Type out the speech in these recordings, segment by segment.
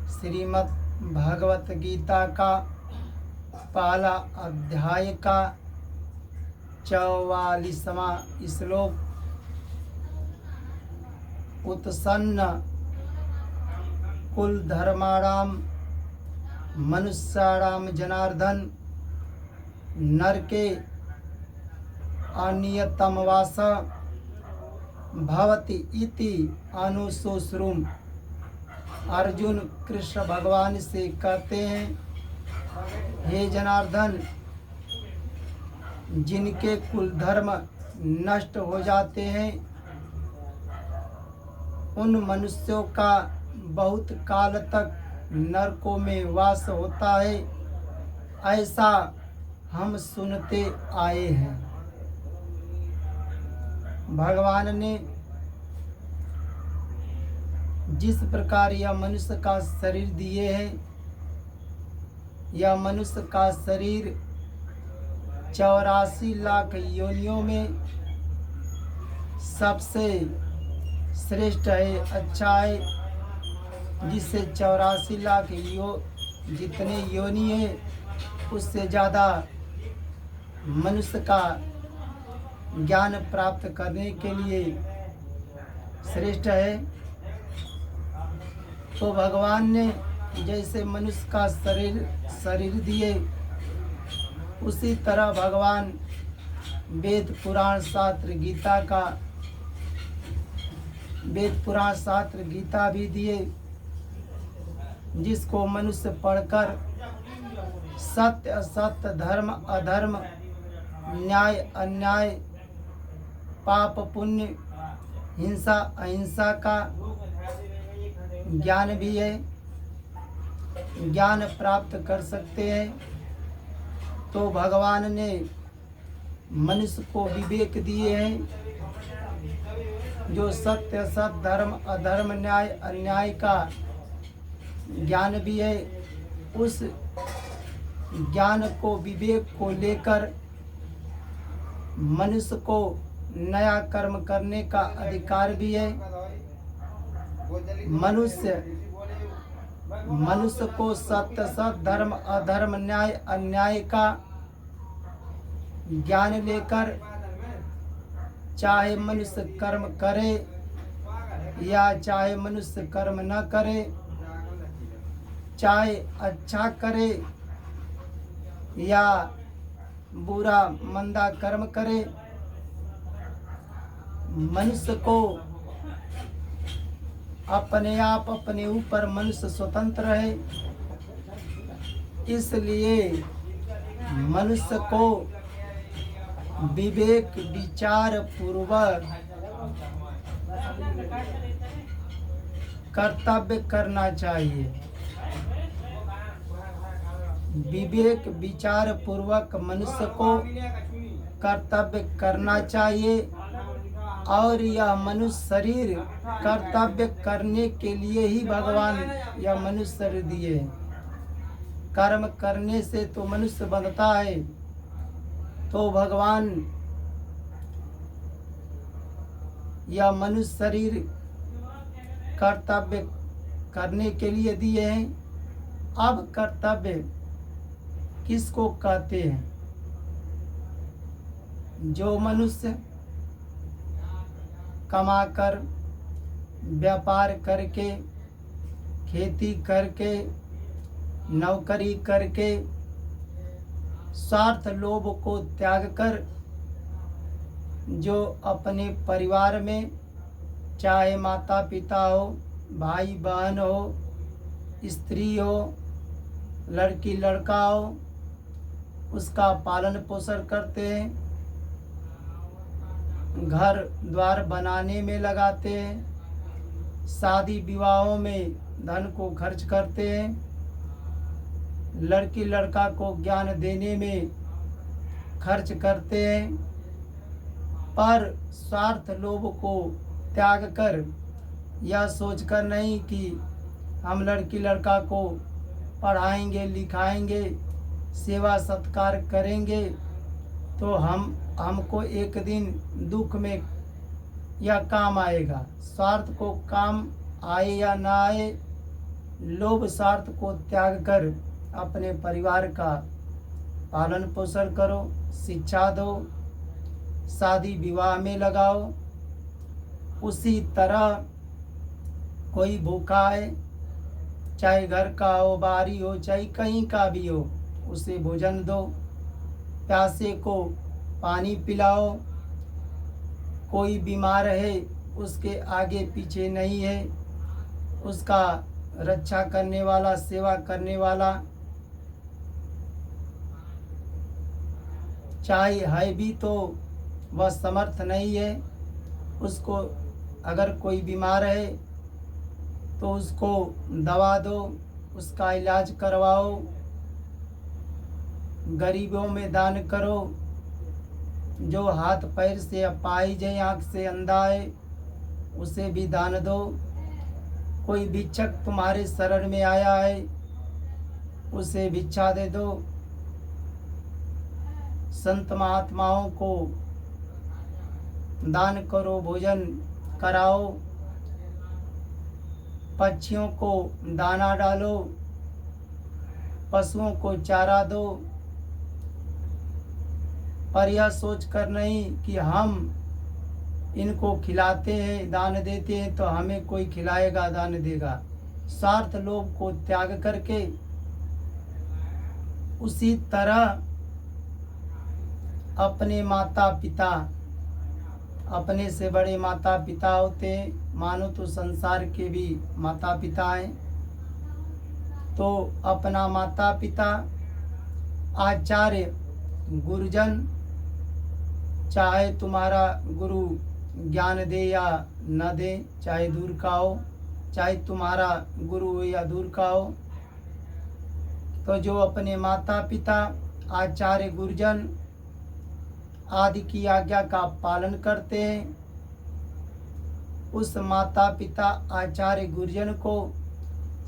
श्रीमद् भागवत गीता का पहला अध्याय का 44वां श्लोक। उत्सन्न कुल धर्माणाम मनुष्याणाम जनार्दन नरके अनियतमवास भवति इति अनुशोश्रुम। अर्जुन कृष्ण भगवान से कहते हैं, हे जनार्दन, जिनके कुल धर्म नष्ट हो जाते हैं उन मनुष्यों का बहुत काल तक नरकों में वास होता है, ऐसा हम सुनते आए हैं। भगवान ने जिस प्रकार यह मनुष्य का शरीर दिए हैं, यह मनुष्य का शरीर 84 लाख योनियों में सबसे श्रेष्ठ है, अच्छा है। जिससे 84 लाख जितने योनि है उससे ज़्यादा मनुष्य का ज्ञान प्राप्त करने के लिए श्रेष्ठ है। तो भगवान ने जैसे मनुष्य का शरीर दिए, उसी तरह भगवान वेद पुराण शास्त्र गीता भी दिए, जिसको मनुष्य पढ़कर सत्य असत्य, धर्म अधर्म, न्याय अन्याय, पाप पुण्य, हिंसा अहिंसा का ज्ञान भी है, ज्ञान प्राप्त कर सकते हैं। तो भगवान ने मनुष्य को विवेक दिए हैं, जो सत्य असत्य, धर्म अधर्म, न्याय अन्याय का ज्ञान भी है। उस ज्ञान को, विवेक को लेकर मनुष्य को नया कर्म करने का अधिकार भी है। मनुष्य को सत्य असत्य, धर्म अधर्म, न्याय अन्याय का ज्ञान लेकर चाहे मनुष्य कर्म करे या चाहे मनुष्य कर्म न करे, चाहे अच्छा करे या बुरा मंदा कर्म करे, मनुष्य को अपने आप अपने ऊपर मनुष्य स्वतंत्र है। इसलिए मनुष्य को विवेक विचार पूर्वक कर्तव्य करना चाहिए। विवेक विचार पूर्वक मनुष्य को कर्तव्य करना चाहिए। और यह मनुष्य शरीर कर्तव्य करने के लिए ही भगवान यह मनुष्य शरीर दिए। कर्म करने से तो मनुष्य बनता है, तो भगवान यह मनुष्य शरीर कर्तव्य करने के लिए दिए हैं। अब कर्तव्य किसको कहते हैं? जो मनुष्य कमाकर, व्यापार करके, खेती करके, नौकरी करके, स्वार्थ लोभ को त्याग कर, जो अपने परिवार में चाहे माता पिता हो, भाई बहन हो, स्त्री हो, लड़की लड़का हो, उसका पालन पोषण करते हैं, घर द्वार बनाने में लगाते हैं, शादी विवाहों में धन को खर्च करते हैं, लड़की लड़का को ज्ञान देने में खर्च करते हैं। पर स्वार्थ लोभ को त्याग कर, यह सोचकर नहीं कि हम लड़की लड़का को पढ़ाएंगे लिखाएंगे, सेवा सत्कार करेंगे तो हमको एक दिन दुख में यह काम आएगा। स्वार्थ को काम आए या ना आए, लोभ स्वार्थ को त्याग कर अपने परिवार का पालन पोषण करो, शिक्षा दो, शादी विवाह में लगाओ। उसी तरह कोई भूखा है, चाहे घर का हो, बाहरी हो, चाहे कहीं का भी हो, उसे भोजन दो। प्यासे को पानी पिलाओ। कोई बीमार है, उसके आगे पीछे नहीं है, उसका रक्षा करने वाला, सेवा करने वाला चाहे है भी तो वह समर्थ नहीं है। उसको अगर कोई बीमार है तो उसको दवा दो, उसका इलाज करवाओ। गरीबों में दान करो। जो हाथ पैर से अपाहिज है, आँख से अंधा है, उसे भी दान दो। कोई भिक्षक तुम्हारे शरण में आया है, उसे भिक्षा दे दो। संत महात्माओं को दान करो, भोजन कराओ। पक्षियों को दाना डालो, पशुओं को चारा दो। पर यह सोच कर नहीं कि हम इनको खिलाते हैं, दान देते हैं तो हमें कोई खिलाएगा, दान देगा। स्वार्थ लोभ को त्याग करके उसी तरह अपने माता पिता, अपने से बड़े माता पिता होते हैं, मानो तो संसार के भी माता पिता हैं, तो अपना माता पिता, आचार्य, गुरुजन, चाहे तुम्हारा गुरु ज्ञान दे या न दे, चाहे दूर का हो, चाहे तुम्हारा गुरु हो या दूर का हो, तो जो अपने माता पिता, आचार्य, गुरुजन आदि की आज्ञा का पालन करते हैं, उस माता पिता, आचार्य, गुरुजन को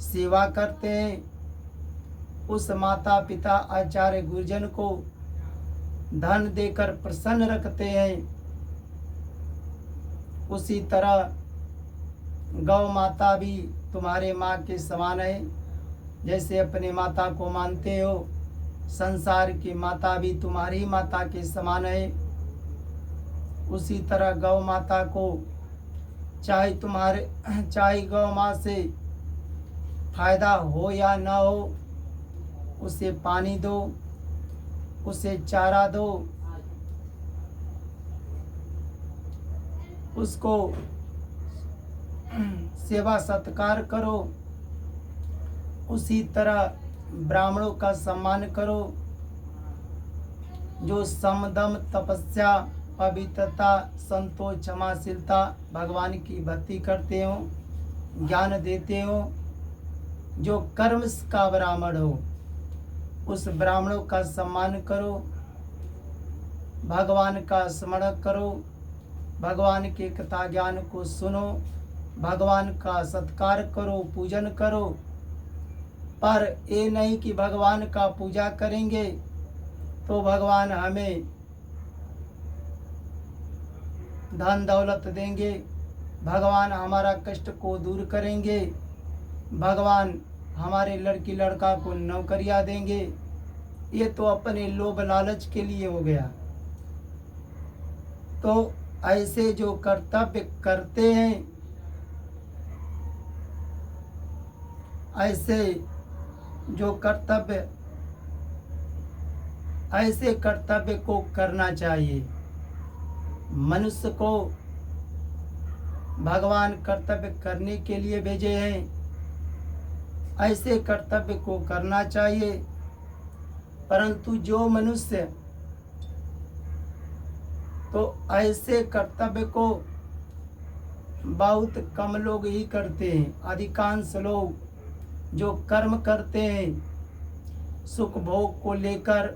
सेवा करते हैं, उस माता पिता, आचार्य, गुरुजन को धन देकर प्रसन्न रखते हैं। उसी तरह गौ माता भी तुम्हारे माँ के समान है। जैसे अपने माता को मानते हो, संसार की माता भी तुम्हारी माता के समान है। उसी तरह गौ माता को चाहे गौ माँ से फायदा हो या न हो, उसे पानी दो, उसे चारा दो, उसको सेवा सत्कार करो। उसी तरह ब्राह्मणों का सम्मान करो, जो समदम, तपस्या, पवित्रता, संतोष, क्षमाशीलता, भगवान की भक्ति करते हो, ज्ञान देते हो, जो कर्म का ब्राह्मण हो, उस ब्राह्मणों का सम्मान करो। भगवान का स्मरण करो, भगवान के कथा ज्ञान को सुनो, भगवान का सत्कार करो, पूजन करो। पर ये नहीं कि भगवान का पूजा करेंगे तो भगवान हमें धन दौलत देंगे, भगवान हमारा कष्ट को दूर करेंगे, भगवान हमारे लड़की लड़का को नौकरियां देंगे। ये तो अपने लोभ लालच के लिए हो गया। तो ऐसे जो कर्तव्य करते हैं, ऐसे कर्तव्य को करना चाहिए। मनुष्य को भगवान कर्तव्य करने के लिए भेजे हैं, ऐसे कर्तव्य को करना चाहिए। परंतु जो मनुष्य तो ऐसे कर्तव्य को बहुत कम लोग ही करते हैं। अधिकांश लोग जो कर्म करते हैं सुख भोग को लेकर,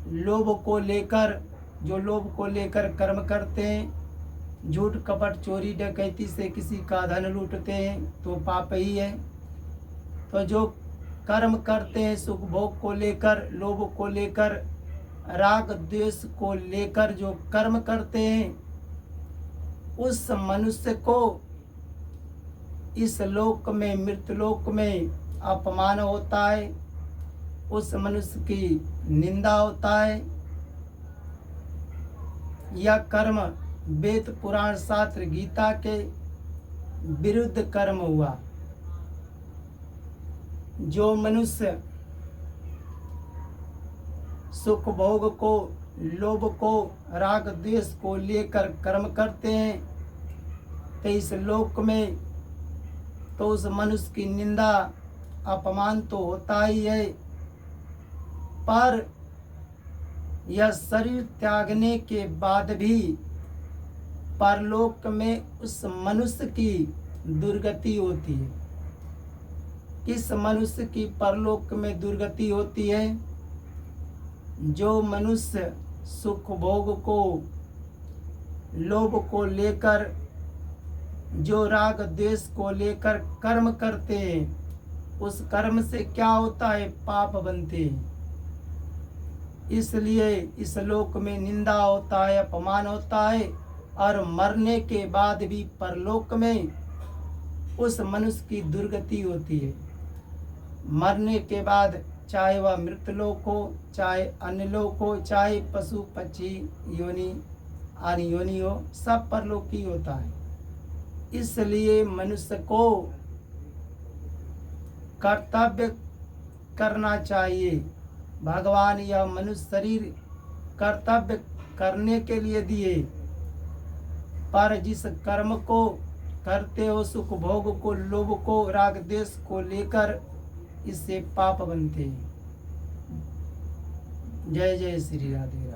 लोभ को लेकर, जो लोभ को लेकर कर्म करते हैं, झूठ कपट चोरी डकैती से किसी का धन लूटते हैं तो पाप ही है। तो जो कर्म करते हैं सुख भोग को लेकर, लोभ को लेकर, राग द्वेष को लेकर जो कर्म करते हैं, उस मनुष्य को इस लोक में, मृतलोक में अपमान होता है, उस मनुष्य की निंदा होता है। यह कर्म वेद पुराण शास्त्र गीता के विरुद्ध कर्म हुआ। जो मनुष्य सुख भोग को, लोभ को, राग द्वेष को लेकर कर्म करते हैं, तो इस लोक में तो उस मनुष्य की निंदा अपमान तो होता ही है, पर यह शरीर त्यागने के बाद भी परलोक में उस मनुष्य की दुर्गति होती है। किस मनुष्य की परलोक में दुर्गति होती है? जो मनुष्य सुख भोग को, लोभ को लेकर, जो राग द्वेष को लेकर कर्म करते हैं, उस कर्म से क्या होता है? पाप बनते हैं। इसलिए इस लोक में निंदा होता है, अपमान होता है, और मरने के बाद भी परलोक में उस मनुष्य की दुर्गति होती है। मरने के बाद चाहे वह मृतलोक हो, चाहे अन्य लोक हो, चाहे पशु पक्षी योनि अन्य योनि हो, सब परलोक ही होता है। इसलिए मनुष्य को कर्तव्य करना चाहिए। भगवान यह मनुष्य शरीर कर्तव्य करने के लिए दिए, पर जिस कर्म को करते हो, सुख भोग को, लोभ को, राग द्वेष को लेकर, इससे पाप बनते हैं। जय जय श्री राधे राधे।